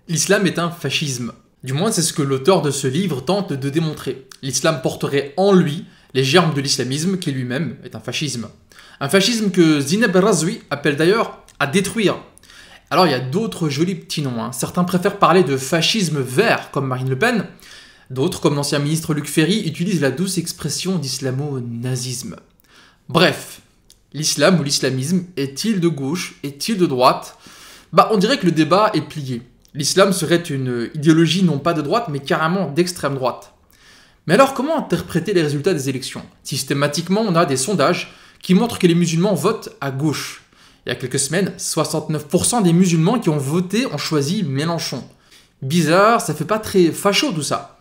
L'islam est un fascisme. Du moins, c'est ce que l'auteur de ce livre tente de démontrer. L'islam porterait en lui les germes de l'islamisme, qui lui-même est un fascisme. Un fascisme que Zineb Razouy appelle d'ailleurs à détruire. Alors, il y a d'autres jolis petits noms. Certains préfèrent parler de fascisme vert, comme Marine Le Pen. D'autres, comme l'ancien ministre Luc Ferry, utilisent la douce expression d'islamo-nazisme. Bref, l'islam ou l'islamisme est-il de gauche, est-il de droite? On dirait que le débat est plié. L'islam serait une idéologie non pas de droite, mais carrément d'extrême droite. Mais alors, comment interpréter les résultats des élections? Systématiquement, on a des sondages qui montrent que les musulmans votent à gauche. Il y a quelques semaines, 69% des musulmans qui ont voté ont choisi Mélenchon. Bizarre, ça fait pas très facho tout ça.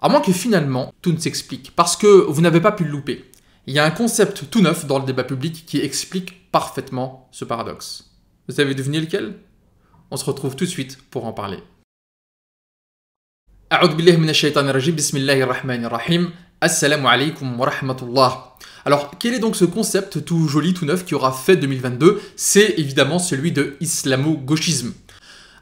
À moins que finalement, tout ne s'explique, parce que vous n'avez pas pu le louper. Il y a un concept tout neuf dans le débat public qui explique parfaitement ce paradoxe. Vous avez deviné lequel? On se retrouve tout de suite pour en parler. A'udhu billahi minash shaitanir rajim, bismillahir rahmanir rahim, assalamu alaikum wa rahmatullah. Alors, quel est donc ce concept tout joli, tout neuf qui aura fait 2022? C'est évidemment celui de islamo-gauchisme.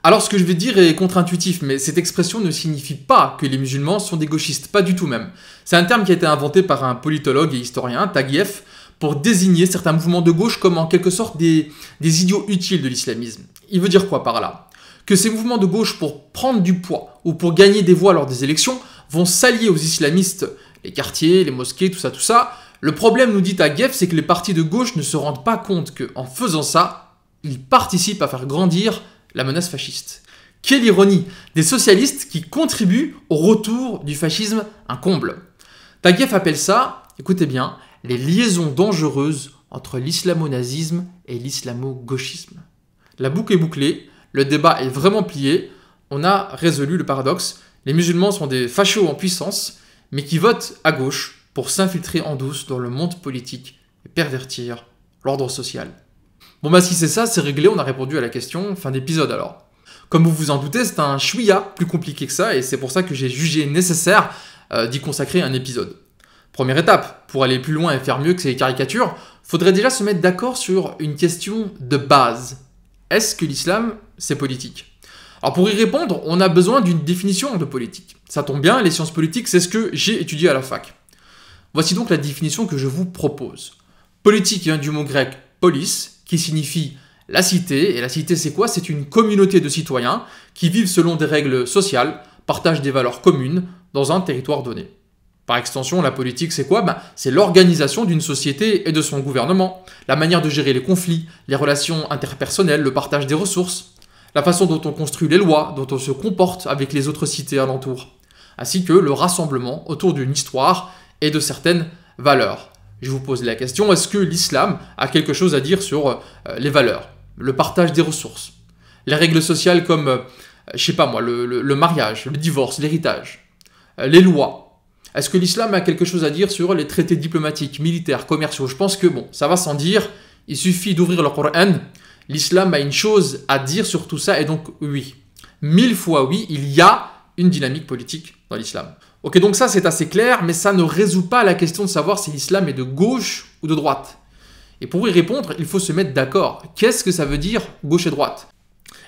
Alors, ce que je vais dire est contre-intuitif, mais cette expression ne signifie pas que les musulmans sont des gauchistes, pas du tout même. C'est un terme qui a été inventé par un politologue et historien, Taguieff, pour désigner certains mouvements de gauche comme en quelque sorte des idiots utiles de l'islamisme. Il veut dire quoi par là? Que ces mouvements de gauche, pour prendre du poids ou pour gagner des voix lors des élections, vont s'allier aux islamistes, les quartiers, les mosquées, tout ça. Le problème, nous dit Taguieff, c'est que les partis de gauche ne se rendent pas compte qu'en faisant ça, ils participent à faire grandir la menace fasciste. Quelle ironie! Des socialistes qui contribuent au retour du fascisme, un comble. Taguieff appelle ça, écoutez bien, les liaisons dangereuses entre l'islamo-nazisme et l'islamo-gauchisme. La boucle est bouclée, le débat est vraiment plié, on a résolu le paradoxe. Les musulmans sont des fachos en puissance, mais qui votent à gauche pour s'infiltrer en douce dans le monde politique et pervertir l'ordre social. Bon si c'est ça, c'est réglé, on a répondu à la question, fin d'épisode alors. Comme vous vous en doutez, c'est un chouïa plus compliqué que ça, et c'est pour ça que j'ai jugé nécessaire d'y consacrer un épisode. Première étape, pour aller plus loin et faire mieux que ces caricatures, faudrait déjà se mettre d'accord sur une question de base. Est-ce que l'islam, c'est politique? Alors pour y répondre, on a besoin d'une définition de politique. Ça tombe bien, les sciences politiques, c'est ce que j'ai étudié à la fac. Voici donc la définition que je vous propose. Politique vient du mot grec polis, qui signifie la cité. Et la cité, c'est quoi? C'est une communauté de citoyens qui vivent selon des règles sociales, partagent des valeurs communes dans un territoire donné. Par extension, la politique, c'est quoi? C'est l'organisation d'une société et de son gouvernement, la manière de gérer les conflits, les relations interpersonnelles, le partage des ressources, la façon dont on construit les lois, dont on se comporte avec les autres cités alentours, ainsi que le rassemblement autour d'une histoire et de certaines valeurs. Je vous pose la question, est-ce que l'islam a quelque chose à dire sur les valeurs, le partage des ressources, les règles sociales comme, le mariage, le divorce, l'héritage, les lois? Est-ce que l'islam a quelque chose à dire sur les traités diplomatiques, militaires, commerciaux? Je pense que ça va sans dire, il suffit d'ouvrir le Coran, l'islam a une chose à dire sur tout ça, et donc oui, 1000 fois oui, il y a une dynamique politique dans l'islam. Ok, donc ça c'est assez clair, mais ça ne résout pas la question de savoir si l'islam est de gauche ou de droite. Et pour y répondre, il faut se mettre d'accord. Qu'est-ce que ça veut dire gauche et droite?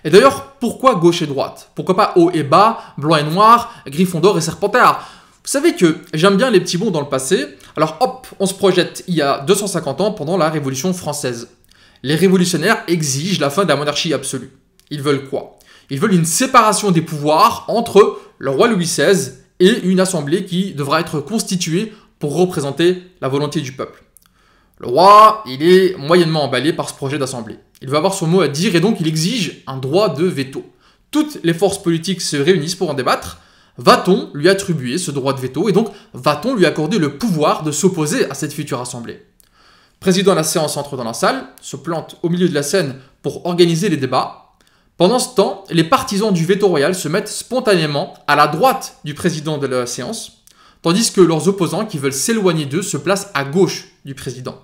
Et d'ailleurs, pourquoi gauche et droite? Pourquoi pas haut et bas, blanc et noir, griffon d'or et serpentard? Vous savez que j'aime bien les petits bons dans le passé, alors hop, on se projette il y a 250 ans pendant la Révolution française. Les révolutionnaires exigent la fin de la monarchie absolue. Ils veulent quoi? Ils veulent une séparation des pouvoirs entre le roi Louis XVI et une assemblée qui devra être constituée pour représenter la volonté du peuple. Le roi, il est moyennement emballé par ce projet d'assemblée. Il veut avoir son mot à dire et donc il exige un droit de veto. Toutes les forces politiques se réunissent pour en débattre. Va-t-on lui attribuer ce droit de veto et donc va-t-on lui accorder le pouvoir de s'opposer à cette future assemblée? Le président de la séance entre dans la salle, se plante au milieu de la scène pour organiser les débats. Pendant ce temps, les partisans du veto royal se mettent spontanément à la droite du président de la séance, tandis que leurs opposants qui veulent s'éloigner d'eux se placent à gauche du président.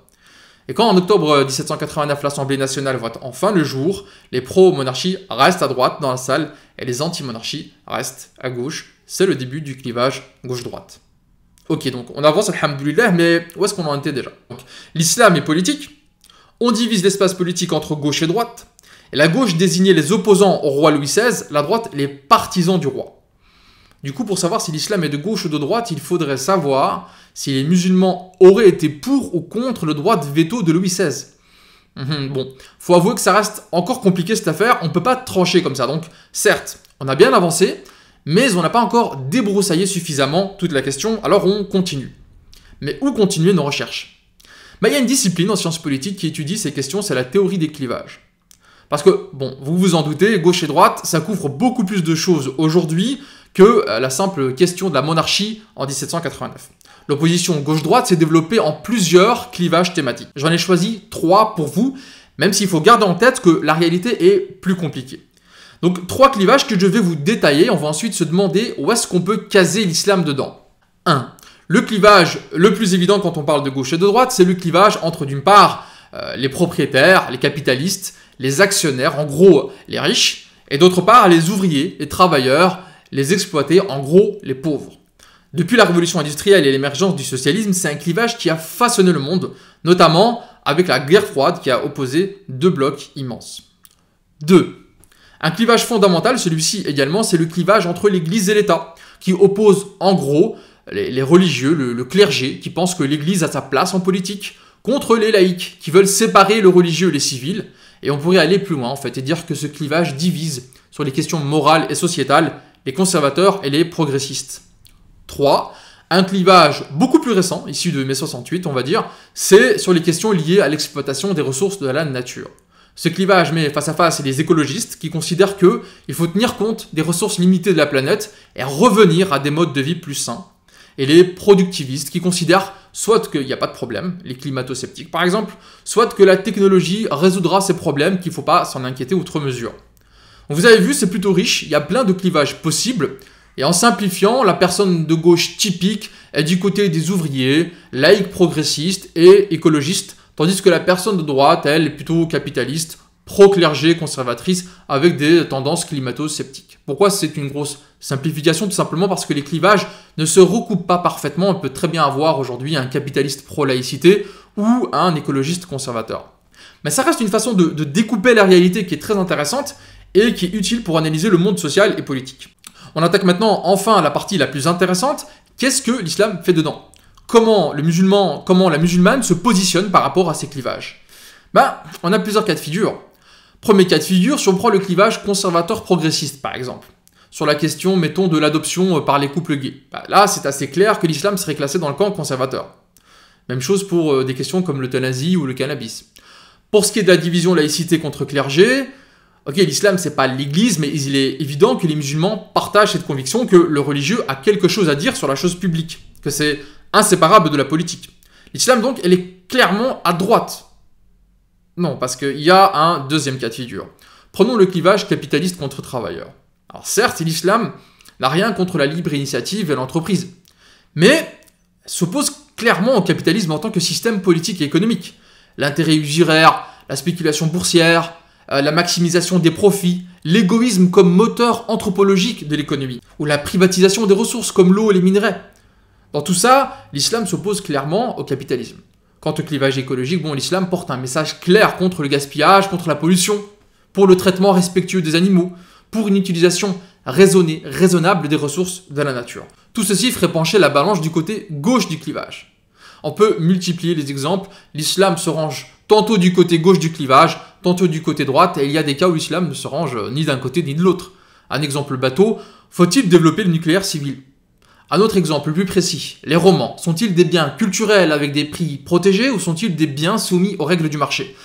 Et quand en octobre 1789 l'Assemblée nationale vote enfin le jour, les pro-monarchie restent à droite dans la salle et les anti-monarchies restent à gauche. C'est le début du clivage gauche-droite. Ok, donc on avance, alhamdoulilah, mais où est-ce qu'on en était déjà? L'islam est politique, on divise l'espace politique entre gauche et droite, Et la gauche désignait les opposants au roi Louis XVI, la droite les partisans du roi. Du coup, pour savoir si l'islam est de gauche ou de droite, il faudrait savoir si les musulmans auraient été pour ou contre le droit de veto de Louis XVI. Bon, faut avouer que ça reste encore compliqué cette affaire, on ne peut pas trancher comme ça. Donc, certes, on a bien avancé, mais on n'a pas encore débroussaillé suffisamment toute la question, alors on continue. Mais où continuer nos recherches? Il y a une discipline en sciences politiques qui étudie ces questions, c'est la théorie des clivages. Parce que, bon, vous vous en doutez, gauche et droite, ça couvre beaucoup plus de choses aujourd'hui que la simple question de la monarchie en 1789. L'opposition gauche-droite s'est développée en plusieurs clivages thématiques. J'en ai choisi 3 pour vous, même s'il faut garder en tête que la réalité est plus compliquée. Donc 3 clivages que je vais vous détailler, on va ensuite se demander où est-ce qu'on peut caser l'islam dedans. 1. Le clivage le plus évident quand on parle de gauche et de droite, c'est le clivage entre d'une part les propriétaires, les capitalistes, les actionnaires, en gros les riches, et d'autre part les ouvriers, les travailleurs, les exploités, en gros les pauvres. Depuis la révolution industrielle et l'émergence du socialisme, c'est un clivage qui a façonné le monde, notamment avec la guerre froide qui a opposé 2 blocs immenses. 2. Un clivage fondamental, celui-ci également, c'est le clivage entre l'Église et l'État, qui oppose en gros les religieux, le clergé, qui pensent que l'Église a sa place en politique, contre les laïcs, qui veulent séparer le religieux et les civils. Et on pourrait aller plus loin en fait, et dire que ce clivage divise sur les questions morales et sociétales les conservateurs et les progressistes. 3. Un clivage beaucoup plus récent, issu de mai 68, on va dire, c'est sur les questions liées à l'exploitation des ressources de la nature. Ce clivage met face à face les écologistes qui considèrent qu'il faut tenir compte des ressources limitées de la planète et revenir à des modes de vie plus sains. Et les productivistes qui considèrent soit qu'il n'y a pas de problème, les climato-sceptiques par exemple, soit que la technologie résoudra ces problèmes, qu'il ne faut pas s'en inquiéter outre mesure. Donc vous avez vu, c'est plutôt riche, il y a plein de clivages possibles. Et en simplifiant, la personne de gauche typique est du côté des ouvriers, laïcs progressistes et écologistes, tandis que la personne de droite, elle, est plutôt capitaliste, pro-clergé, conservatrice, avec des tendances climato-sceptiques. Pourquoi c'est une grosse simplification? Tout simplement parce que les clivages ne se recoupent pas parfaitement. On peut très bien avoir aujourd'hui un capitaliste pro-laïcité ou un écologiste conservateur. Mais ça reste une façon de découper la réalité qui est très intéressante et qui est utile pour analyser le monde social et politique. On attaque maintenant enfin la partie la plus intéressante. Qu'est-ce que l'islam fait dedans? Comment la musulmane se positionne par rapport à ces clivages? On a plusieurs cas de figure. Premier cas de figure, si on prend le clivage conservateur-progressiste par exemple, sur la question, mettons, de l'adoption par les couples gays. Là, c'est assez clair que l'islam serait classé dans le camp conservateur. Même chose pour des questions comme l'euthanasie ou le cannabis. Pour ce qui est de la division laïcité contre clergé, ok, l'islam, c'est pas l'église, mais il est évident que les musulmans partagent cette conviction que le religieux a quelque chose à dire sur la chose publique, que c'est inséparable de la politique. L'islam, donc, elle est clairement à droite. Non, parce qu'il y a un deuxième cas de figure. Prenons le clivage capitaliste contre travailleur. Alors certes, l'islam n'a rien contre la libre initiative et l'entreprise, mais s'oppose clairement au capitalisme en tant que système politique et économique. L'intérêt usuраire, la spéculation boursière, la maximisation des profits, l'égoïsme comme moteur anthropologique de l'économie, ou la privatisation des ressources comme l'eau et les minerais. Dans tout ça, l'islam s'oppose clairement au capitalisme. Quant au clivage écologique, l'islam porte un message clair contre le gaspillage, contre la pollution, pour le traitement respectueux des animaux, pour une utilisation raisonnée, raisonnable des ressources de la nature. Tout ceci ferait pencher la balance du côté gauche du clivage. On peut multiplier les exemples, l'islam se range tantôt du côté gauche du clivage, tantôt du côté droite, et il y a des cas où l'islam ne se range ni d'un côté ni de l'autre. Un exemple bateau, faut-il développer le nucléaire civil? Un autre exemple plus précis, les romans, sont-ils des biens culturels avec des prix protégés ou sont-ils des biens soumis aux règles du marché?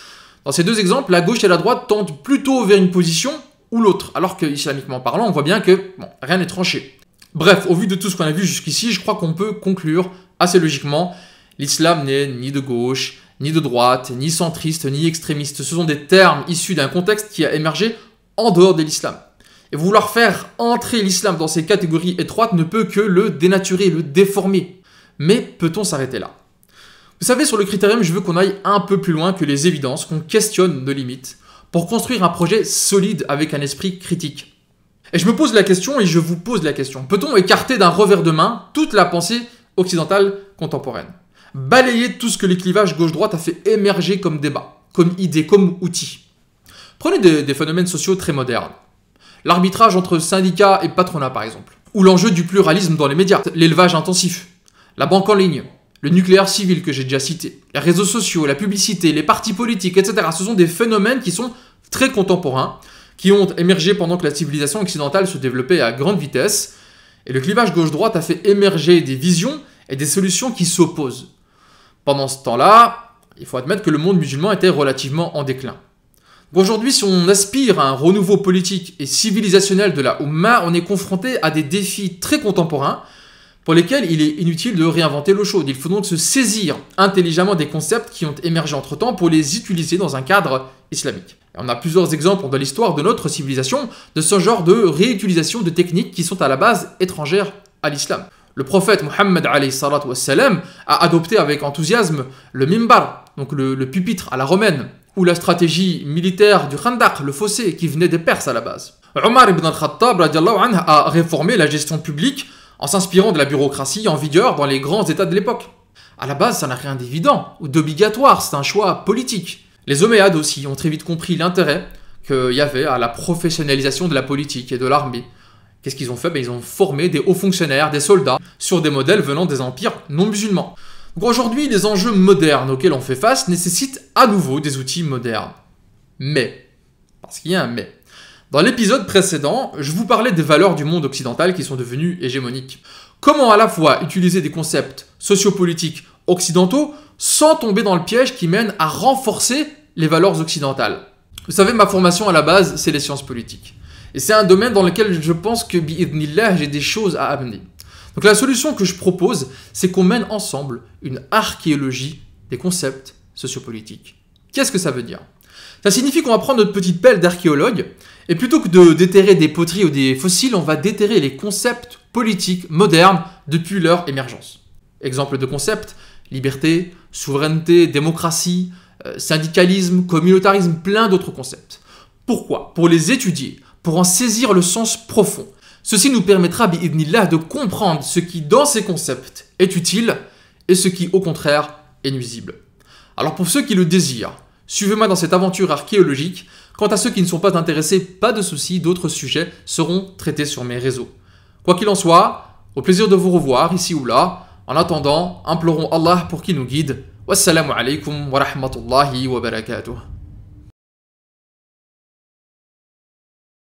Dans ces deux exemples, la gauche et la droite tentent plutôt vers une position ou l'autre, alors que, islamiquement parlant, on voit bien que rien n'est tranché. Bref, au vu de tout ce qu'on a vu jusqu'ici, je crois qu'on peut conclure assez logiquement, l'islam n'est ni de gauche, ni de droite, ni centriste, ni extrémiste. Ce sont des termes issus d'un contexte qui a émergé en dehors de l'islam. Et vouloir faire entrer l'islam dans ces catégories étroites ne peut que le dénaturer, le déformer. Mais peut-on s'arrêter là? Vous savez, sur le critérium, je veux qu'on aille un peu plus loin que les évidences, qu'on questionne nos limites, pour construire un projet solide avec un esprit critique. Et je me pose la question, et je vous pose la question, peut-on écarter d'un revers de main toute la pensée occidentale contemporaine? Balayer tout ce que les clivages gauche-droite a fait émerger comme débat, comme idée, comme outil? Prenez des phénomènes sociaux très modernes. L'arbitrage entre syndicats et patronat par exemple. Ou l'enjeu du pluralisme dans les médias, l'élevage intensif, la banque en ligne, le nucléaire civil que j'ai déjà cité, les réseaux sociaux, la publicité, les partis politiques, etc. Ce sont des phénomènes qui sont très contemporains, qui ont émergé pendant que la civilisation occidentale se développait à grande vitesse. Et le clivage gauche-droite a fait émerger des visions et des solutions qui s'opposent. Pendant ce temps-là, il faut admettre que le monde musulman était relativement en déclin. Aujourd'hui, si on aspire à un renouveau politique et civilisationnel de la Oumma, on est confronté à des défis très contemporains pour lesquels il est inutile de réinventer l'eau chaude. Il faut donc se saisir intelligemment des concepts qui ont émergé entre-temps pour les utiliser dans un cadre islamique. Et on a plusieurs exemples dans l'histoire de notre civilisation de ce genre de réutilisation de techniques qui sont à la base étrangères à l'islam. Le prophète Mohammed a adopté avec enthousiasme le mimbar, donc le pupitre à la romaine, ou la stratégie militaire du Khandaq, le fossé, qui venait des Perses à la base. Omar ibn al-Khattab a réformé la gestion publique en s'inspirant de la bureaucratie en vigueur dans les grands États de l'époque. À la base, ça n'a rien d'évident ou d'obligatoire, c'est un choix politique. Les Omeyyades aussi ont très vite compris l'intérêt qu'il y avait à la professionnalisation de la politique et de l'armée. Qu'est-ce qu'ils ont fait? Ils ont formé des hauts fonctionnaires, des soldats, sur des modèles venant des empires non musulmans. Donc aujourd'hui, les enjeux modernes auxquels on fait face nécessitent à nouveau des outils modernes. Mais, parce qu'il y a un mais, dans l'épisode précédent, je vous parlais des valeurs du monde occidental qui sont devenues hégémoniques. Comment à la fois utiliser des concepts sociopolitiques occidentaux sans tomber dans le piège qui mène à renforcer les valeurs occidentales. Vous savez, ma formation à la base, c'est les sciences politiques. Et c'est un domaine dans lequel je pense que, bi'idhnillah, j'ai des choses à amener. Donc la solution que je propose, c'est qu'on mène ensemble une archéologie des concepts sociopolitiques. Qu'est-ce que ça veut dire? Ça signifie qu'on va prendre notre petite pelle d'archéologue, et plutôt que de déterrer des poteries ou des fossiles, on va déterrer les concepts politiques modernes depuis leur émergence. Exemple de concepts, liberté, souveraineté, démocratie, syndicalisme, communautarisme, plein d'autres concepts. Pourquoi? Pour les étudier, pour en saisir le sens profond. Ceci nous permettra, bi'idhnillah, de comprendre ce qui, dans ces concepts, est utile et ce qui, au contraire, est nuisible. Alors pour ceux qui le désirent, suivez-moi dans cette aventure archéologique. Quant à ceux qui ne sont pas intéressés, pas de souci, d'autres sujets seront traités sur mes réseaux. Quoi qu'il en soit, au plaisir de vous revoir ici ou là. En attendant, implorons Allah pour qu'il nous guide. Wassalamu alaikum wa rahmatullahi wa barakatuh.